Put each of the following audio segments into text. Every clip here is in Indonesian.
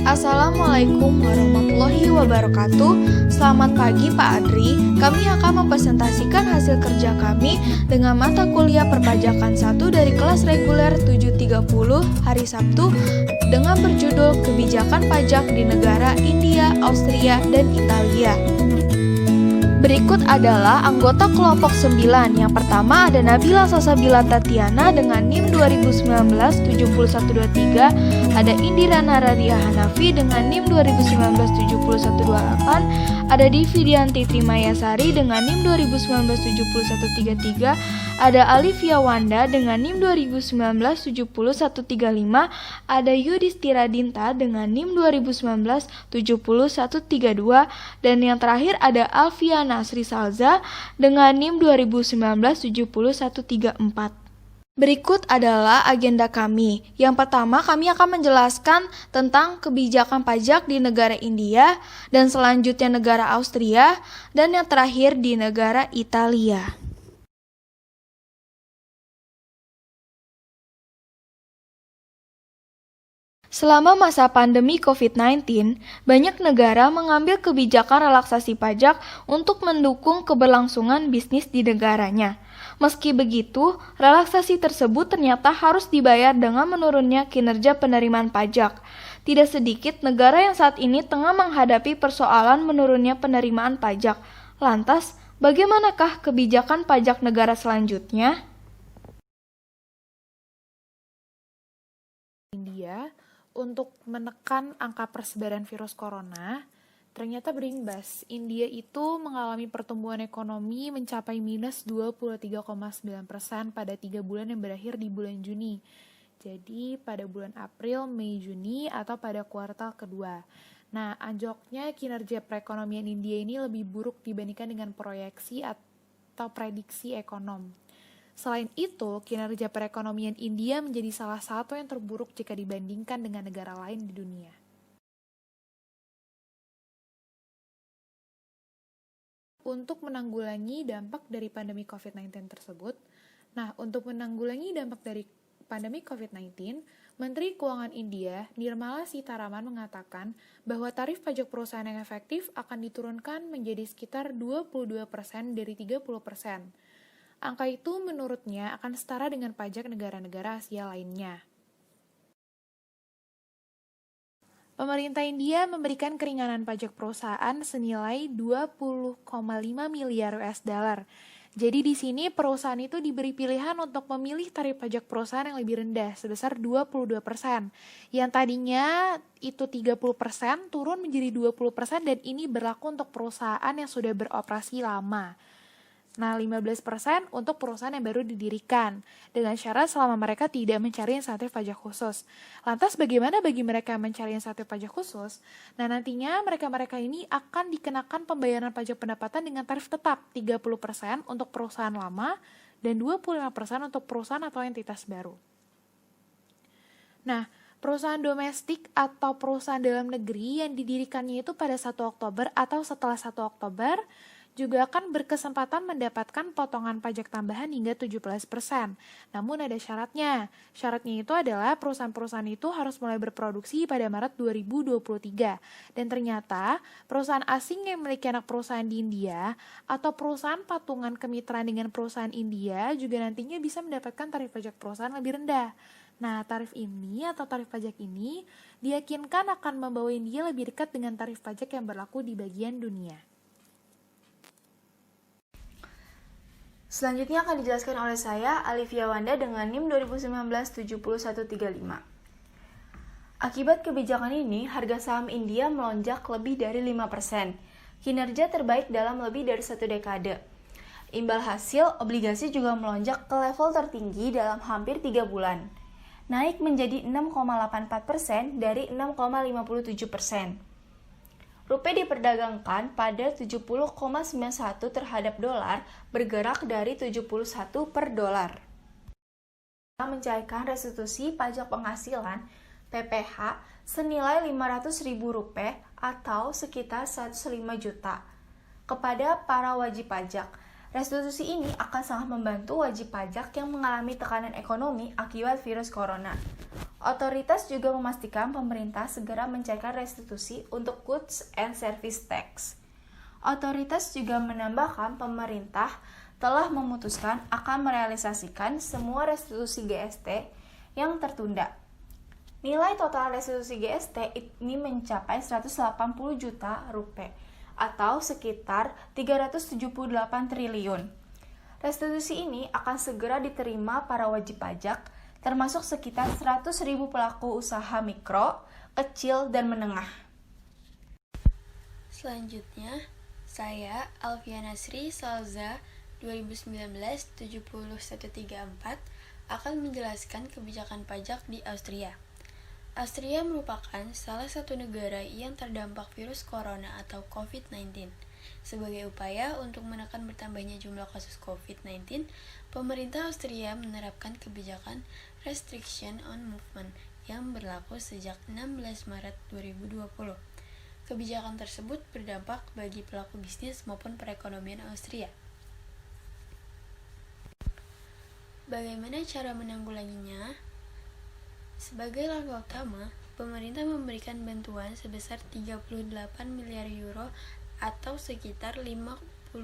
Assalamualaikum warahmatullahi wabarakatuh. Selamat pagi Pak Adri. Kami akan mempresentasikan hasil kerja kami dengan mata kuliah perpajakan 1 dari kelas reguler 730 hari Sabtu dengan berjudul Kebijakan Pajak di Negara India, Austria, dan Italia. Berikut adalah anggota kelompok 9. Yang pertama ada Nabila Sasabila Tatiana dengan NIM 2019-7123, ada Indira Naradia Hanafi dengan NIM 2019-7128, ada Dividianti Trimayasari dengan NIM 2019-7133, ada Alivia Wanda dengan NIM 2019-7135, ada Yudhistira Dinta dengan NIM 2019-7132, dan yang terakhir ada Alfia Nasri Salza dengan NIM 2019-7134. Berikut adalah agenda kami. Yang pertama, kami akan menjelaskan tentang kebijakan pajak di negara India, dan selanjutnya negara Austria, dan yang terakhir di negara Italia. Selama masa pandemi COVID-19, banyak negara mengambil kebijakan relaksasi pajak untuk mendukung keberlangsungan bisnis di negaranya. Meski begitu, relaksasi tersebut ternyata harus dibayar dengan menurunnya kinerja penerimaan pajak. Tidak sedikit negara yang saat ini tengah menghadapi persoalan menurunnya penerimaan pajak. Lantas, bagaimanakah kebijakan pajak negara selanjutnya? India untuk menekan angka persebaran virus corona ternyata berimbas. India itu mengalami pertumbuhan ekonomi mencapai minus 23,9% pada 3 bulan yang berakhir di bulan Juni. Jadi pada bulan April, Mei, Juni atau pada kuartal kedua. Nah, anjloknya kinerja perekonomian India ini lebih buruk dibandingkan dengan proyeksi atau prediksi ekonom. Selain itu, kinerja perekonomian India menjadi salah satu yang terburuk jika dibandingkan dengan negara lain di dunia. Untuk menanggulangi dampak dari pandemi COVID-19 tersebut, untuk menanggulangi dampak dari pandemi COVID-19, Menteri Keuangan India, Nirmala Sitharaman mengatakan bahwa tarif pajak perusahaan yang efektif akan diturunkan menjadi sekitar 22% dari 30%. Angka itu menurutnya akan setara dengan pajak negara-negara Asia lainnya. Pemerintah India memberikan keringanan pajak perusahaan senilai 20,5 miliar US dollar. Jadi di sini perusahaan itu diberi pilihan untuk memilih tarif pajak perusahaan yang lebih rendah sebesar 22%. Yang tadinya itu 30% turun menjadi 20% dan ini berlaku untuk perusahaan yang sudah beroperasi lama. 15% untuk perusahaan yang baru didirikan, dengan syarat selama mereka tidak mencari insentif pajak khusus. Lantas bagaimana bagi mereka yang mencari insentif pajak khusus? Nantinya mereka-mereka ini akan dikenakan pembayaran pajak pendapatan dengan tarif tetap 30% untuk perusahaan lama dan 25% untuk perusahaan atau entitas baru. Perusahaan domestik atau perusahaan dalam negeri yang didirikannya itu pada 1 Oktober atau setelah 1 Oktober juga akan berkesempatan mendapatkan potongan pajak tambahan hingga 17%. Namun ada syaratnya. Syaratnya itu adalah perusahaan-perusahaan itu harus mulai berproduksi pada Maret 2023. Dan ternyata perusahaan asing yang memiliki anak perusahaan di India atau perusahaan patungan kemitraan dengan perusahaan India juga nantinya bisa mendapatkan tarif pajak perusahaan lebih rendah. Tarif ini atau tarif pajak ini diyakinkan akan membawa India lebih dekat dengan tarif pajak yang berlaku di bagian dunia. Selanjutnya akan dijelaskan oleh saya, Alivia Wanda dengan NIM 2019-7135. Akibat kebijakan ini, harga saham India melonjak lebih dari 5%, kinerja terbaik dalam lebih dari 1 dekade. Imbal hasil, obligasi juga melonjak ke level tertinggi dalam hampir 3 bulan, naik menjadi 6,84% dari 6,57%. Rupiah diperdagangkan pada 70,91 terhadap dolar, bergerak dari 71 per dolar. Mencairkan restitusi pajak penghasilan PPH senilai Rp500.000 atau sekitar 105 juta kepada para wajib pajak. Restitusi ini akan sangat membantu wajib pajak yang mengalami tekanan ekonomi akibat virus corona. Otoritas juga memastikan pemerintah segera mencairkan restitusi untuk goods and service tax. Otoritas juga menambahkan pemerintah telah memutuskan akan merealisasikan semua restitusi GST yang tertunda. Nilai total restitusi GST ini mencapai 180 juta rupiah atau sekitar 378 triliun. Restitusi ini akan segera diterima para wajib pajak, termasuk sekitar 100.000 pelaku usaha mikro, kecil, dan menengah. Selanjutnya, saya Alfiana Sri Salza 2019-70134 akan menjelaskan kebijakan pajak di Austria. Austria merupakan salah satu negara yang terdampak virus corona atau COVID-19. Sebagai upaya untuk menekan bertambahnya jumlah kasus COVID-19, pemerintah Austria menerapkan kebijakan Restriction on Movement yang berlaku sejak 16 Maret 2020. Kebijakan tersebut berdampak bagi pelaku bisnis maupun perekonomian Austria. Bagaimana cara menanggulanginya? Sebagai langkah utama, pemerintah memberikan bantuan sebesar 38 miliar euro atau sekitar 52,9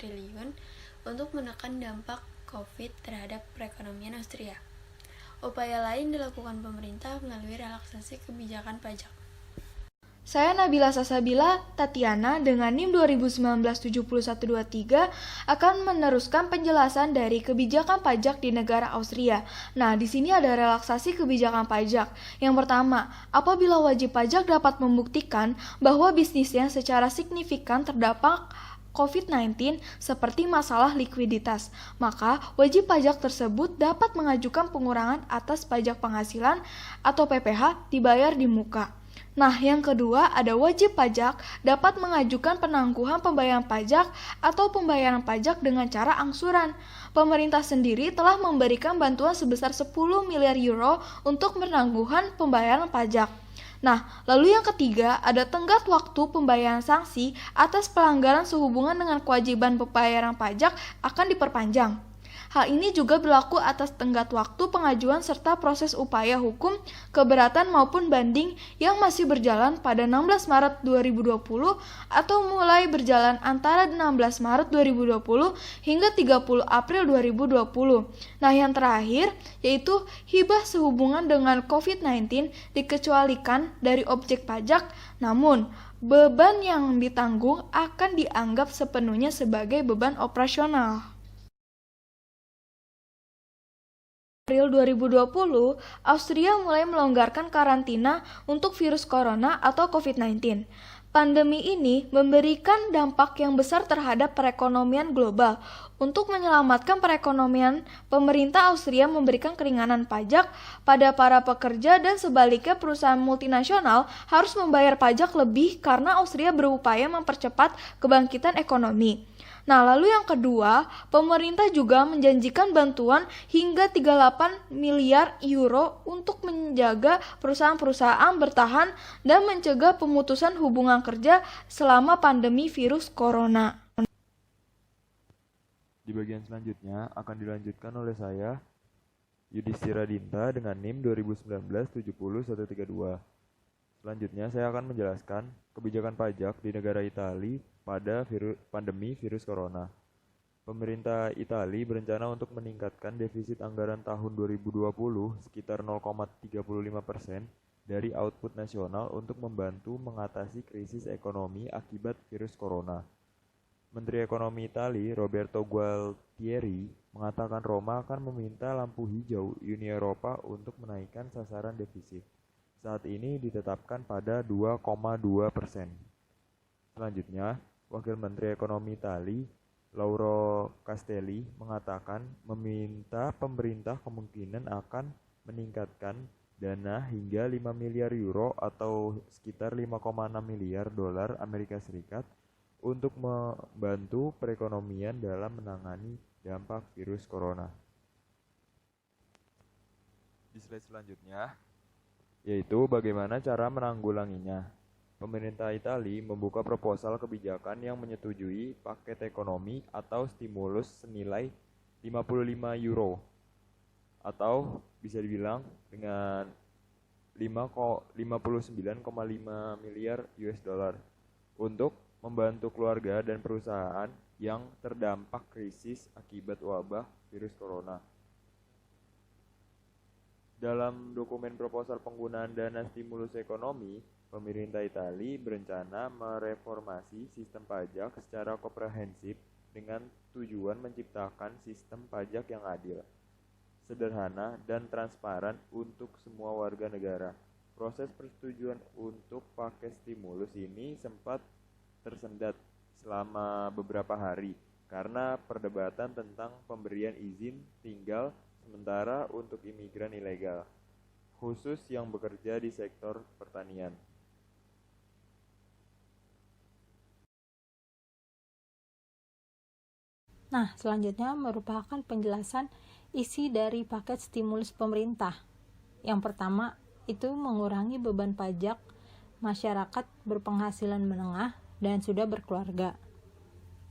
triliun untuk menekan dampak COVID terhadap perekonomian Austria. Upaya lain dilakukan pemerintah melalui relaksasi kebijakan pajak. Saya Nabila Sasabila Tatiana dengan NIM 2019-71123 akan meneruskan penjelasan dari kebijakan pajak di negara Austria. Nah, di sini ada relaksasi kebijakan pajak. Yang pertama, apabila wajib pajak dapat membuktikan bahwa bisnisnya secara signifikan terdampak COVID-19 seperti masalah likuiditas, maka wajib pajak tersebut dapat mengajukan pengurangan atas pajak penghasilan atau PPh dibayar di muka. Nah, yang kedua ada wajib pajak dapat mengajukan penangguhan pembayaran pajak atau pembayaran pajak dengan cara angsuran. Pemerintah sendiri telah memberikan bantuan sebesar 10 miliar euro untuk penangguhan pembayaran pajak. Nah, lalu yang ketiga ada tenggat waktu pembayaran sanksi atas pelanggaran sehubungan dengan kewajiban pembayaran pajak akan diperpanjang. Hal ini juga berlaku atas tenggat waktu pengajuan serta proses upaya hukum, keberatan maupun banding yang masih berjalan pada 16 Maret 2020 atau mulai berjalan antara 16 Maret 2020 hingga 30 April 2020. Nah, yang terakhir yaitu hibah sehubungan dengan COVID-19 dikecualikan dari objek pajak, namun beban yang ditanggung akan dianggap sepenuhnya sebagai beban operasional. April 2020, Austria mulai melonggarkan karantina untuk virus corona atau COVID-19. Pandemi ini memberikan dampak yang besar terhadap perekonomian global. Untuk menyelamatkan perekonomian, pemerintah Austria memberikan keringanan pajak pada para pekerja dan sebaliknya perusahaan multinasional harus membayar pajak lebih karena Austria berupaya mempercepat kebangkitan ekonomi. Nah, lalu yang kedua, pemerintah juga menjanjikan bantuan hingga 38 miliar euro untuk menjaga perusahaan-perusahaan bertahan dan mencegah pemutusan hubungan kerja selama pandemi virus corona. Di bagian selanjutnya akan dilanjutkan oleh saya, Yudhistira Dinta dengan NIM 2019-70132. Selanjutnya saya akan menjelaskan kebijakan pajak di negara Italia pada pandemi virus corona. Pemerintah Italia berencana untuk meningkatkan defisit anggaran tahun 2020 sekitar 0,35% dari output nasional untuk membantu mengatasi krisis ekonomi akibat virus corona. Menteri Ekonomi Italia, Roberto Gualtieri, mengatakan Roma akan meminta lampu hijau Uni Eropa untuk menaikkan sasaran defisit. Saat ini ditetapkan pada 2,2%. Selanjutnya, Wakil Menteri Ekonomi Italia, Lauro Castelli, mengatakan meminta pemerintah kemungkinan akan meningkatkan dana hingga 5 miliar euro atau sekitar 5,6 miliar dolar Amerika Serikat untuk membantu perekonomian dalam menangani dampak virus corona. Di slide selanjutnya, yaitu bagaimana cara menanggulanginya. Pemerintah Italia membuka proposal kebijakan yang menyetujui paket ekonomi atau stimulus senilai 55 euro atau bisa dibilang dengan 59,5 miliar US dollar untuk membantu keluarga dan perusahaan yang terdampak krisis akibat wabah virus corona. Dalam dokumen proposal penggunaan dana stimulus ekonomi, pemerintah Italia berencana mereformasi sistem pajak secara komprehensif dengan tujuan menciptakan sistem pajak yang adil, sederhana, dan transparan untuk semua warga negara. Proses persetujuan untuk pakai stimulus ini sempat tersendat selama beberapa hari karena perdebatan tentang pemberian izin tinggal sementara untuk imigran ilegal, khusus yang bekerja di sektor pertanian. Nah, selanjutnya merupakan penjelasan isi dari paket stimulus pemerintah. Yang pertama, itu mengurangi beban pajak masyarakat berpenghasilan menengah dan sudah berkeluarga.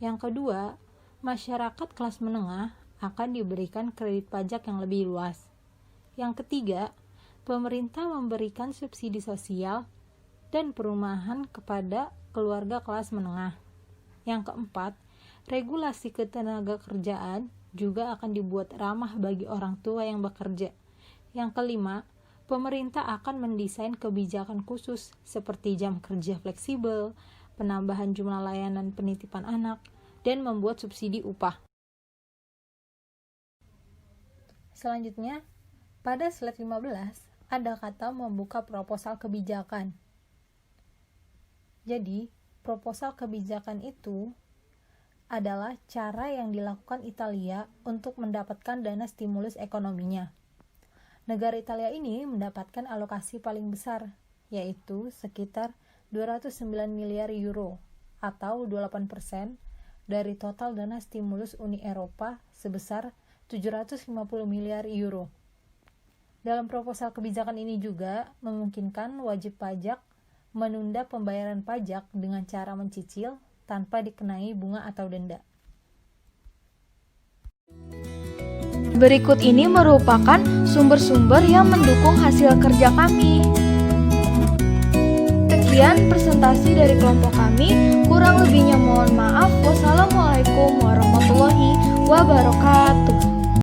Yang kedua, masyarakat kelas menengah akan diberikan kredit pajak yang lebih luas. Yang ketiga, pemerintah memberikan subsidi sosial dan perumahan kepada keluarga kelas menengah. Yang keempat, regulasi ketenagakerjaan juga akan dibuat ramah bagi orang tua yang bekerja. Yang kelima, pemerintah akan mendesain kebijakan khusus seperti jam kerja fleksibel, penambahan jumlah layanan penitipan anak, dan membuat subsidi upah. Selanjutnya, pada slide 15, ada kata membuka proposal kebijakan. Jadi, proposal kebijakan itu adalah cara yang dilakukan Italia untuk mendapatkan dana stimulus ekonominya. Negara Italia ini mendapatkan alokasi paling besar, yaitu sekitar 209 miliar euro atau 28% dari total dana stimulus Uni Eropa sebesar 750 miliar euro. Dalam proposal kebijakan ini juga memungkinkan wajib pajak menunda pembayaran pajak dengan cara mencicil tanpa dikenai bunga atau denda. Berikut ini merupakan sumber-sumber yang mendukung hasil kerja kami. Sekian presentasi dari kelompok kami, kurang lebihnya mohon maaf. Wassalamualaikum warahmatullahi wabarakatuh.